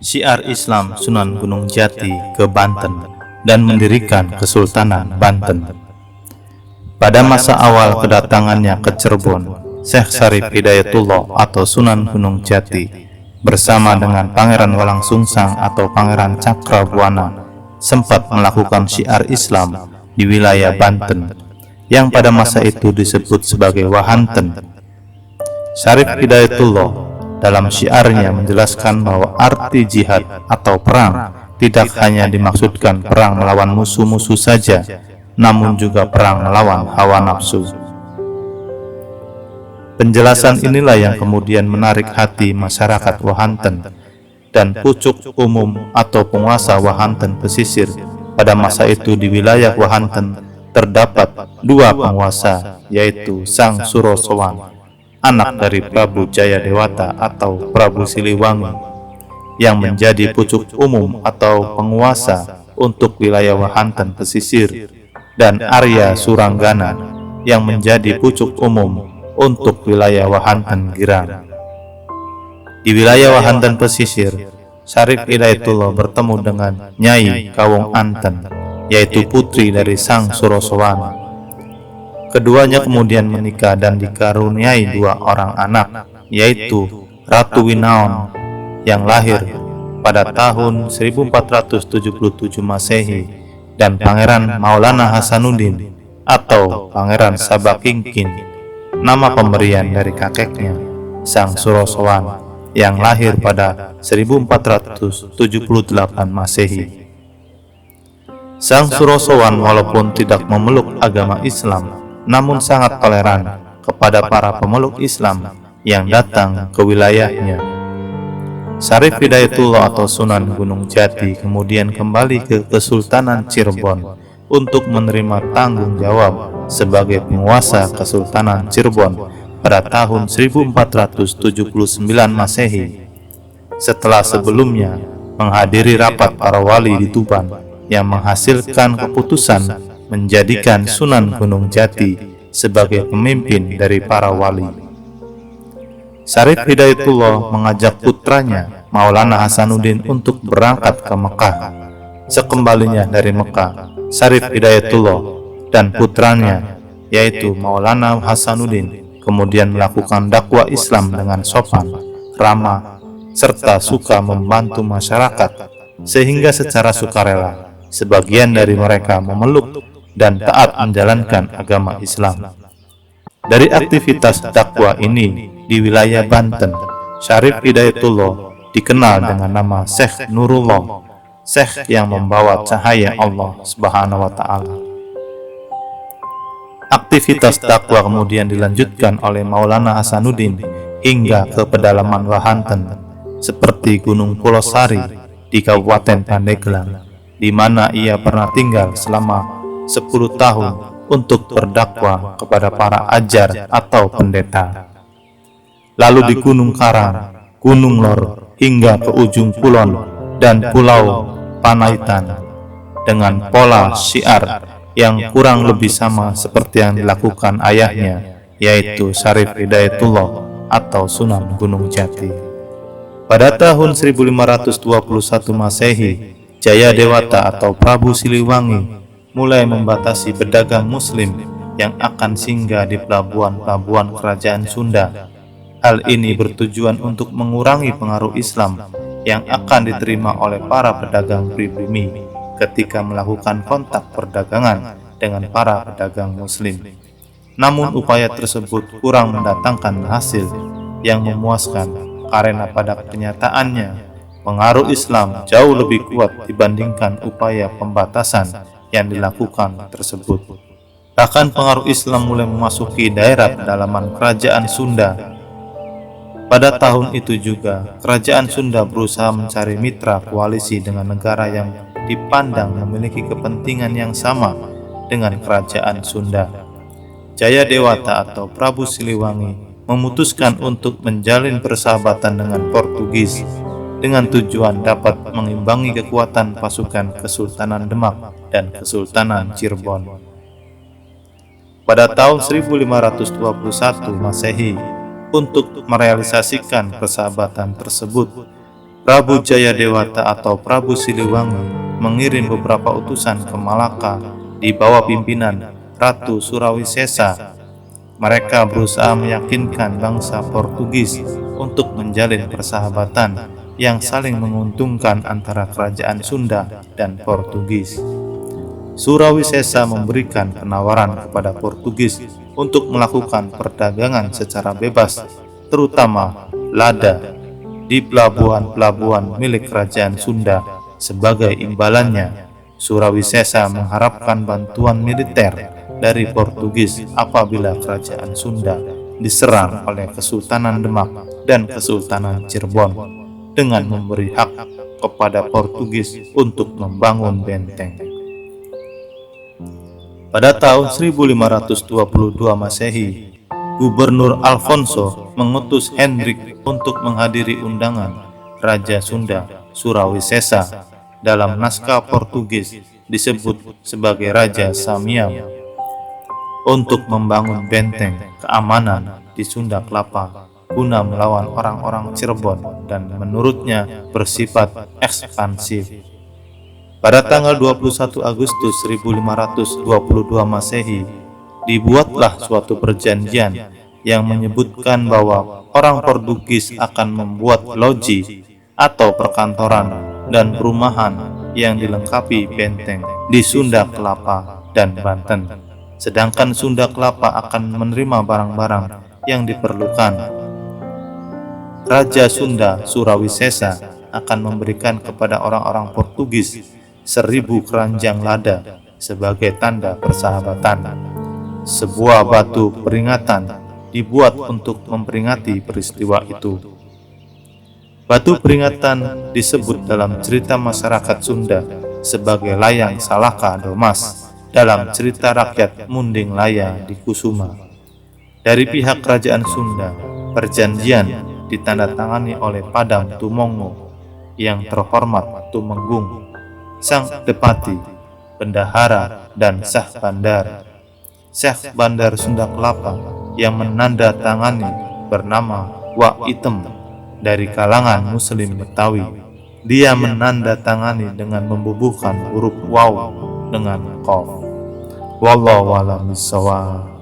syiar Islam Sunan Gunung Jati ke Banten dan mendirikan Kesultanan Banten. Pada masa awal kedatangannya ke Cirebon, Syekh Syarif Hidayatullah atau Sunan Gunung Jati bersama dengan Pangeran Walangsungsang atau Pangeran Cakrabuana sempat melakukan syiar Islam di wilayah Banten yang pada masa itu disebut sebagai Wahanten. Syarif Hidayatullah dalam syiarnya menjelaskan bahwa arti jihad atau perang tidak hanya dimaksudkan perang melawan musuh-musuh saja, namun juga perang melawan hawa nafsu. Penjelasan inilah yang kemudian menarik hati masyarakat Wahanten dan pucuk umum atau penguasa Wahanten pesisir. Pada masa itu di wilayah Wahanten terdapat dua penguasa, yaitu Sang Surosowan, anak dari Prabu Jayadewata atau Prabu Siliwangi, yang menjadi pucuk umum atau penguasa untuk wilayah Wahanten pesisir, dan Arya Suranggana yang menjadi pucuk umum untuk wilayah Wahanten Girang. Di wilayah Wahanten pesisir, Syarif Hidayatullah bertemu dengan Nyai Kawung Anten, yaitu putri dari Sang Surosowan. Keduanya kemudian menikah dan dikaruniai dua orang anak, yaitu Ratu Winaon yang lahir pada tahun 1477 Masehi dan Pangeran Maulana Hasanuddin atau Pangeran Sabakingkin, nama pemberian dari kakeknya Sang Surosowan yang lahir pada 1478 Masehi. Sang Surosowan walaupun tidak memeluk agama Islam, namun sangat toleran kepada para pemeluk Islam yang datang ke wilayahnya. Syarif Hidayatullah atau Sunan Gunung Jati kemudian kembali ke Kesultanan Cirebon untuk menerima tanggung jawab sebagai penguasa Kesultanan Cirebon pada tahun 1479 Masehi, setelah sebelumnya menghadiri rapat para wali di Tuban yang menghasilkan keputusan menjadikan Sunan Gunung Jati sebagai pemimpin dari para wali. Syarif Hidayatullah mengajak putranya Maulana Hasanuddin untuk berangkat ke Mekah. Sekembalinya dari Mekah, Syarif Hidayatullah dan putranya, yaitu Maulana Hasanuddin, kemudian melakukan dakwah Islam dengan sopan, ramah, serta suka membantu masyarakat, sehingga secara sukarela sebagian dari mereka memeluk dan taat menjalankan agama Islam. Dari aktivitas dakwah ini di wilayah Banten, Syarif Hidayatullah dikenal dengan nama Syekh Nurullah, Syekh yang membawa cahaya Allah Subhanahu wa Ta'ala. Aktivitas dakwah kemudian dilanjutkan oleh Maulana Hasanuddin hingga ke pedalaman Wahanten, seperti Gunung Pulosari di Kabupaten Pandeglang, di mana ia pernah tinggal selama 10 tahun untuk berdakwah kepada para ajar atau pendeta. Lalu di Gunung Karang, Gunung Lor, hingga ke ujung Kulon dan Pulau Panaitan dengan pola syiar yang kurang lebih sama seperti yang dilakukan ayahnya, yaitu Syarif Hidayatullah atau Sunan Gunung Jati. Pada tahun 1521 Masehi, Jayadewata atau Prabu Siliwangi mulai membatasi pedagang muslim yang akan singgah di pelabuhan-pelabuhan kerajaan Sunda. Hal ini bertujuan untuk mengurangi pengaruh Islam yang akan diterima oleh para pedagang pribumi ketika melakukan kontak perdagangan dengan para pedagang muslim. Namun upaya tersebut kurang mendatangkan hasil yang memuaskan karena pada kenyataannya pengaruh Islam jauh lebih kuat dibandingkan upaya pembatasan yang dilakukan tersebut. Bahkan pengaruh Islam mulai memasuki daerah pedalaman kerajaan Sunda. Pada tahun itu juga, kerajaan Sunda berusaha mencari mitra koalisi dengan negara yang dipandang memiliki kepentingan yang sama dengan kerajaan Sunda. Jayadewata atau Prabu Siliwangi memutuskan untuk menjalin persahabatan dengan Portugis dengan tujuan dapat mengimbangi kekuatan pasukan Kesultanan Demak dan Kesultanan Cirebon. Pada tahun 1521 Masehi, untuk merealisasikan persahabatan tersebut, Prabu Jayadewata atau Prabu Siliwangi mengirim beberapa utusan ke Malaka di bawah pimpinan Ratu Surawisesa. Mereka berusaha meyakinkan bangsa Portugis untuk menjalin persahabatan yang saling menguntungkan antara kerajaan Sunda dan Portugis. Surawisesa memberikan penawaran kepada Portugis untuk melakukan perdagangan secara bebas, terutama lada, di pelabuhan-pelabuhan milik kerajaan Sunda. Sebagai imbalannya, Surawisesa mengharapkan bantuan militer dari Portugis apabila kerajaan Sunda diserang oleh Kesultanan Demak dan Kesultanan Cirebon, dengan memberi hak kepada Portugis untuk membangun benteng. Pada tahun 1522 Masehi, Gubernur Alfonso mengutus Hendrik untuk menghadiri undangan Raja Sunda Surawisesa. Dalam naskah Portugis disebut sebagai Raja Samiam, untuk membangun benteng keamanan di Sunda Kelapa guna melawan orang-orang Cirebon dan menurutnya bersifat ekspansif. Pada tanggal 21 Agustus 1522 Masehi, dibuatlah suatu perjanjian yang menyebutkan bahwa orang Portugis akan membuat loji atau perkantoran dan perumahan yang dilengkapi benteng di Sunda Kelapa dan Banten, sedangkan Sunda Kelapa akan menerima barang-barang yang diperlukan. Raja Sunda Surawisesa akan memberikan kepada orang-orang Portugis 1000 keranjang lada sebagai tanda persahabatan. Sebuah batu peringatan dibuat untuk memperingati peristiwa itu. Batu peringatan disebut dalam cerita masyarakat Sunda sebagai Layang Salaka Domas dalam cerita rakyat Munding Laya di Kusuma. Dari pihak kerajaan Sunda, perjanjian ditandatangani oleh Padang Tumongo yang terhormat Tumenggung, Sang Depati, Bendahara, dan Syah Bandar. Syah Bandar Sunda Kelapa yang menandatangani bernama Wak Item dari kalangan Muslim Betawi. Dia menandatangani dengan membubuhkan huruf waw dengan qaf. Wallahu a'lam bishawab.